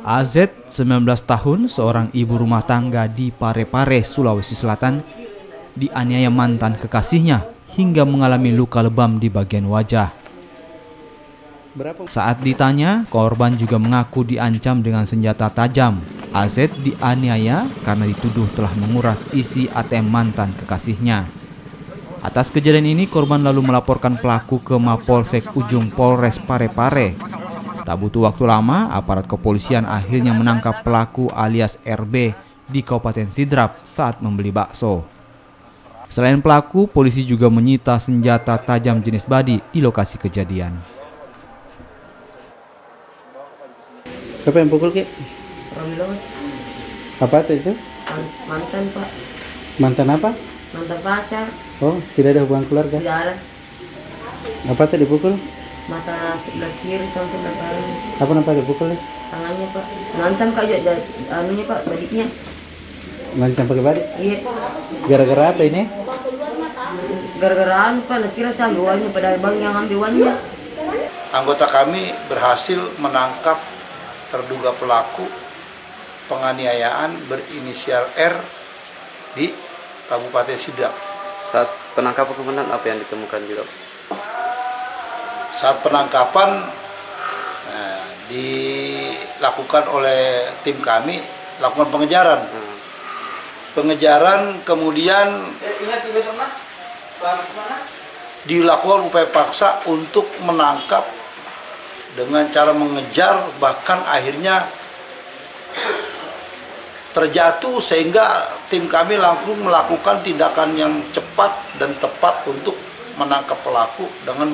AZ, 19 tahun, seorang ibu rumah tangga di Parepare, Sulawesi Selatan, dianiaya mantan kekasihnya hingga mengalami luka lebam di bagian wajah. Saat ditanya, korban juga mengaku diancam dengan senjata tajam. AZ dianiaya karena dituduh telah menguras isi ATM mantan kekasihnya. Atas kejadian ini, korban lalu melaporkan pelaku ke Mapolsek Ujung Polres Parepare. Tak butuh waktu lama, aparat kepolisian akhirnya menangkap pelaku alias RB di Kabupaten Sidrap saat membeli bakso. Selain pelaku, polisi juga menyita senjata tajam jenis badi di lokasi kejadian. Siapa yang pukul, Ki? Romilos. Apa itu? Mantan, Pak. Mantan apa? Mantan pacar. Oh, tidak ada hubungan keluarga. Tidak ada. Apa tadi dipukul? Mata sebelah kiri sama sebelah kanan. Apa nampak dipukul nih? Tangannya, Pak. Ngancam, Kak, anunya, Pak, badiknya. Lancang pakai badik? Iya. Gara-gara apa ini? Gara-gara anu, Pak, kira saya ambil uangnya, padahal bang yang ambil uangnya. Anggota kami berhasil menangkap terduga pelaku penganiayaan berinisial R di Kabupaten Sidrap. Saat penangkapan komandan, apa yang ditemukan juga? Saat penangkapan dilakukan oleh tim kami, lakukan pengejaran. Pengejaran kemudian dilakukan upaya paksa untuk menangkap dengan cara mengejar, bahkan akhirnya terjatuh sehingga tim kami langsung melakukan tindakan yang cepat dan tepat untuk menangkap pelaku dengan